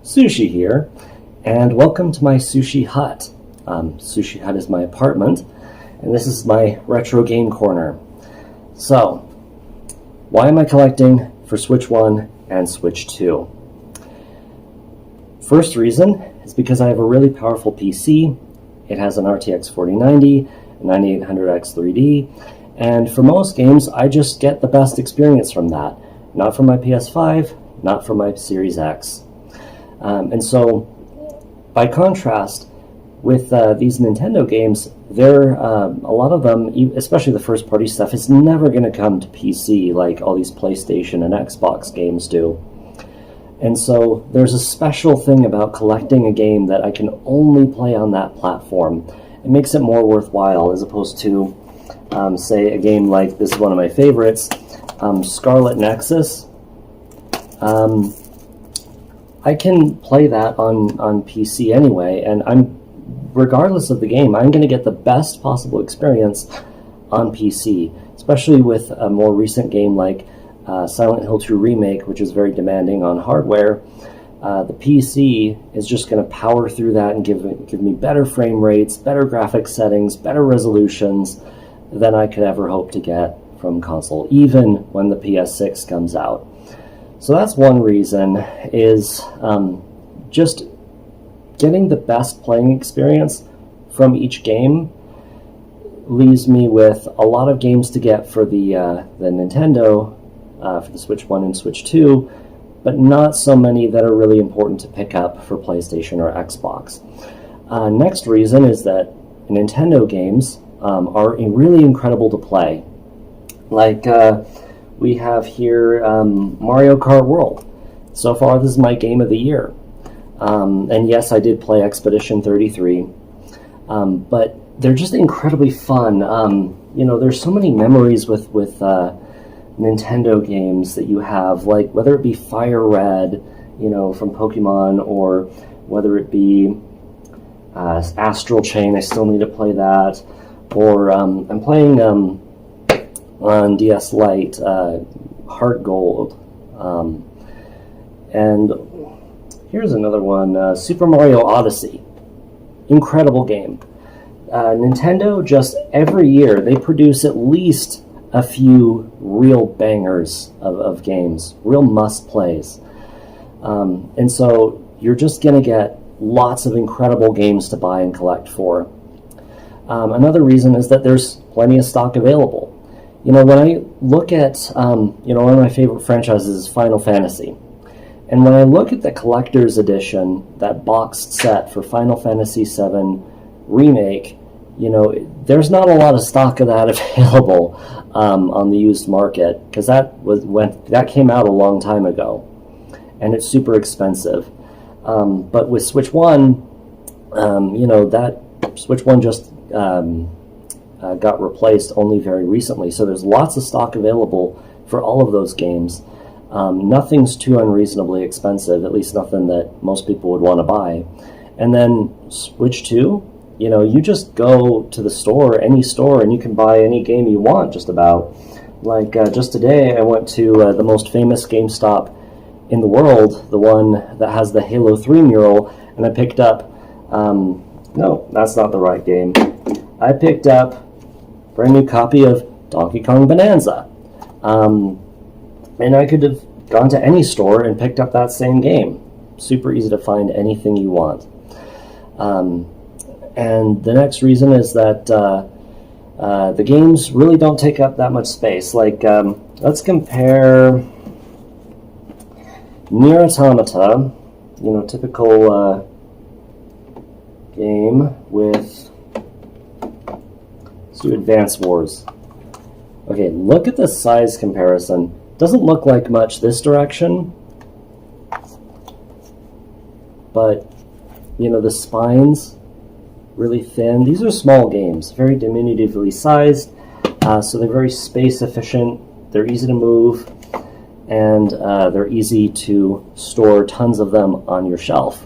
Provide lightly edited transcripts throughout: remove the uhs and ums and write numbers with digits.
Sushi here, and welcome to my Sushi Hut. Sushi Hut is my apartment, and this is my retro game corner. So, why am I collecting for Switch 1 and Switch 2? First reason is because I have a really powerful PC. It has an RTX 4090, a 9800X 3D, and for most games, I just get the best experience from that. Not from my PS5, not from my Series X. And so, by contrast, with these Nintendo games, a lot of them, especially the first-party stuff, is never going to come to PC like all these PlayStation and Xbox games do. And so, there's a special thing about collecting a game that I can only play on that platform. It makes it more worthwhile as opposed to, say, a game like, this is one of my favorites, Scarlet Nexus. I can play that on PC anyway, and regardless of the game, I'm going to get the best possible experience on PC, especially with a more recent game like Silent Hill 2 Remake, which is very demanding on hardware. The PC is just going to power through that and give me better frame rates, better graphics settings, better resolutions than I could ever hope to get from console, even when the PS6 comes out. So that's one reason, is just getting the best playing experience from each game leaves me with a lot of games to get for the Nintendo, for the Switch 1 and Switch 2, but not so many that are really important to pick up for PlayStation or Xbox. Next reason is that Nintendo games are really incredible to play. Like, we have here Mario Kart World. So far, this is my game of the year. And yes, I did play Expedition 33. But they're just incredibly fun. There's so many memories with Nintendo games that you have, like whether it be Fire Red, from Pokemon, or whether it be Astral Chain. I still need to play that. Or I'm playing on DS Lite, Heart Gold. And here's another one, Super Mario Odyssey. Incredible game. Nintendo, just every year, they produce at least a few real bangers of games, real must-plays. And so you're just going to get lots of incredible games to buy and collect for. Another reason is that there's plenty of stock available. When I look at, one of my favorite franchises is Final Fantasy. And when I look at the collector's edition, that boxed set for Final Fantasy VII Remake, there's not a lot of stock of that available on the used market, because that came out a long time ago, and it's super expensive. But with Switch 1, that Switch 1 just got replaced only very recently, so there's lots of stock available for all of those games. Nothing's too unreasonably expensive, at least nothing that most people would want to buy. And then Switch 2, you just go to the store, any store, and you can buy any game you want, just about. Like, just today, I went to the most famous GameStop in the world, the one that has the Halo 3 mural, and I picked up, no, that's not the right game. I picked up a brand new copy of Donkey Kong Bonanza. And I could have gone to any store and picked up that same game. Super easy to find anything you want. And the next reason is that the games really don't take up that much space. Like, let's compare Nier Automata, typical game, with, let's do Advance Wars. Okay, look at the size comparison. Doesn't look like much this direction, but, the spines, really thin. These are small games, very diminutively sized, so they're very space efficient, they're easy to move, and they're easy to store tons of them on your shelf.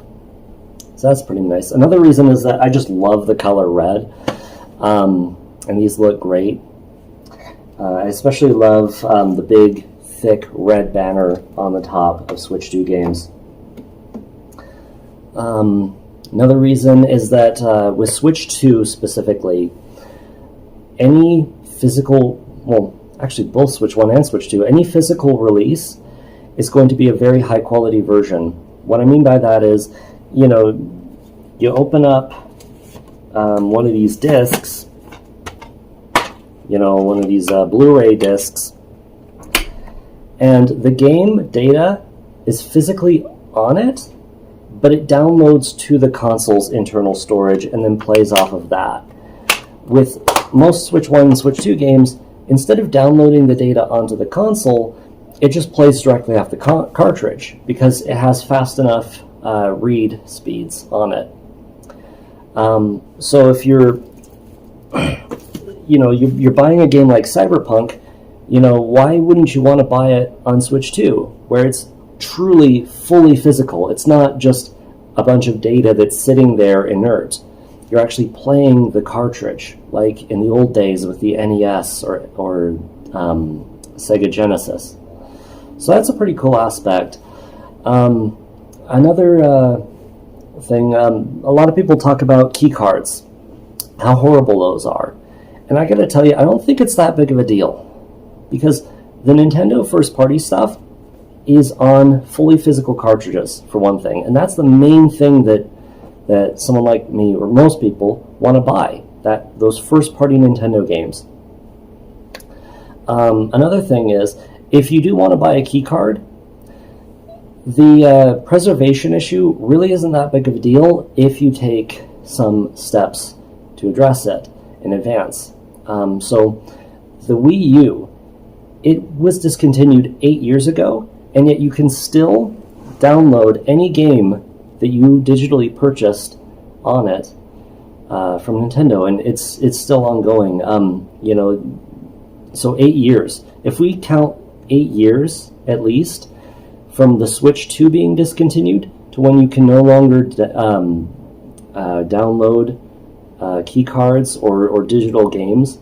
So that's pretty nice. Another reason is that I just love the color red, and these look great. I especially love the big, thick red banner on the top of Switch 2 games. Another reason is that with Switch 2 specifically, any physical, well, actually both Switch 1 and Switch 2, any physical release is going to be a very high quality version. What I mean by that is, you open up one of these discs, one of these Blu-ray discs, and the game data is physically on it, but it downloads to the console's internal storage and then plays off of that. With most Switch 1 and Switch 2 games, instead of downloading the data onto the console, it just plays directly off the cartridge because it has fast enough read speeds on it. So if you're buying a game like Cyberpunk, why wouldn't you want to buy it on Switch 2, where it's truly fully physical? It's not just a bunch of data that's sitting there inert. You're actually playing the cartridge, like in the old days with the NES or Sega Genesis. So that's a pretty cool aspect. Another thing, a lot of people talk about key cards, how horrible those are. And I gotta tell you, I don't think it's that big of a deal, because the Nintendo first-party stuff is on fully physical cartridges, for one thing. And that's the main thing that someone like me, or most people, want to buy, those first-party Nintendo games. Another thing is, if you do want to buy a key card, the preservation issue really isn't that big of a deal if you take some steps to address it in advance. So the Wii U, it was discontinued 8 years ago, and yet you can still download any game that you digitally purchased on it from Nintendo, and it's still ongoing. So 8 years. If we count 8 years at least from the Switch 2 being discontinued to when you can no longer download key cards or digital games,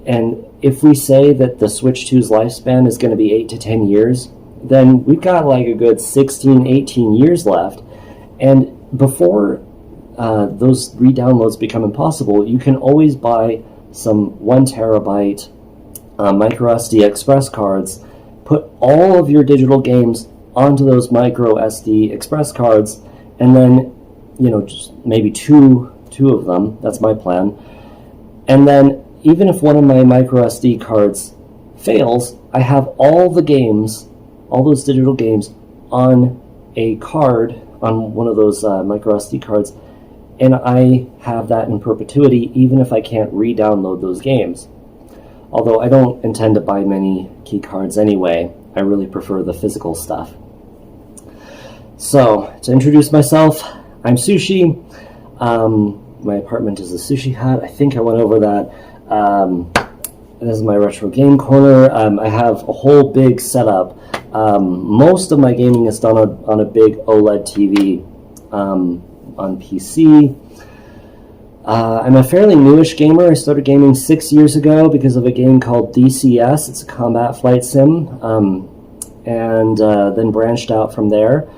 and if we say that the Switch 2's lifespan is going to be 8 to 10 years, then we've got like a good 16, 18 years left. And before those re-downloads become impossible, you can always buy some 1 terabyte micro SD express cards, put all of your digital games onto those micro SD express cards, and then, just maybe two of them, that's my plan. And then even if one of my micro SD cards fails, I have all the games, all those digital games, on a card, on one of those micro SD cards, and I have that in perpetuity even if I can't re-download those games. Although I don't intend to buy many key cards anyway, I really prefer the physical stuff. So, to introduce myself, I'm Sushi. My apartment is a sushi hut. I think I went over that. This is my retro game corner. I have a whole big setup. Most of my gaming is done on a big OLED TV on PC. I'm a fairly newish gamer. I started gaming 6 years ago because of a game called DCS. It's a combat flight sim, and then branched out from there.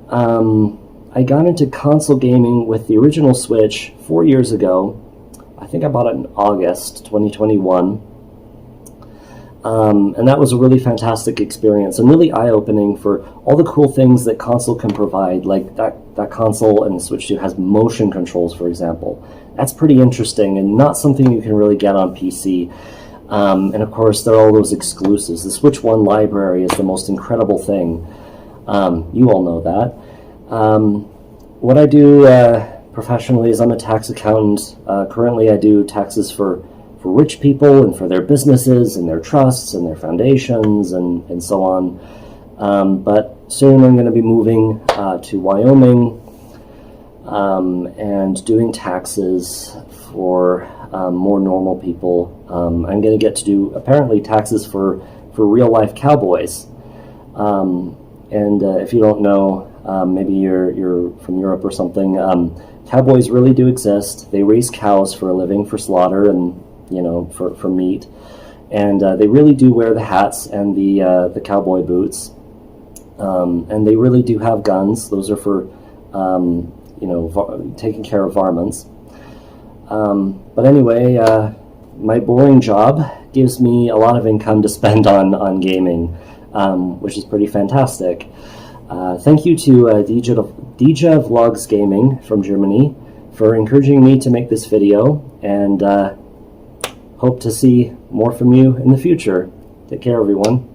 I got into console gaming with the original Switch 4 years ago. I think I bought it in August 2021. And that was a really fantastic experience and really eye-opening for all the cool things that console can provide. Like that console and the Switch 2 has motion controls, for example. That's pretty interesting and not something you can really get on PC. And of course, there are all those exclusives. The Switch 1 library is the most incredible thing. You all know that. What I do professionally is I'm a tax accountant. Currently, I do taxes for rich people and for their businesses and their trusts and their foundations and so on. But soon I'm going to be moving to Wyoming and doing taxes for more normal people. I'm going to get to do apparently taxes for real life cowboys. And if you don't know, maybe you're from Europe or something. Cowboys really do exist. They raise cows for a living, for slaughter and for meat, and they really do wear the hats and the cowboy boots, and they really do have guns. Those are for taking care of varmints. But anyway, my boring job gives me a lot of income to spend on gaming, which is pretty fantastic. Thank you to Dija Vlogs Gaming from Germany for encouraging me to make this video, and hope to see more from you in the future. Take care, everyone.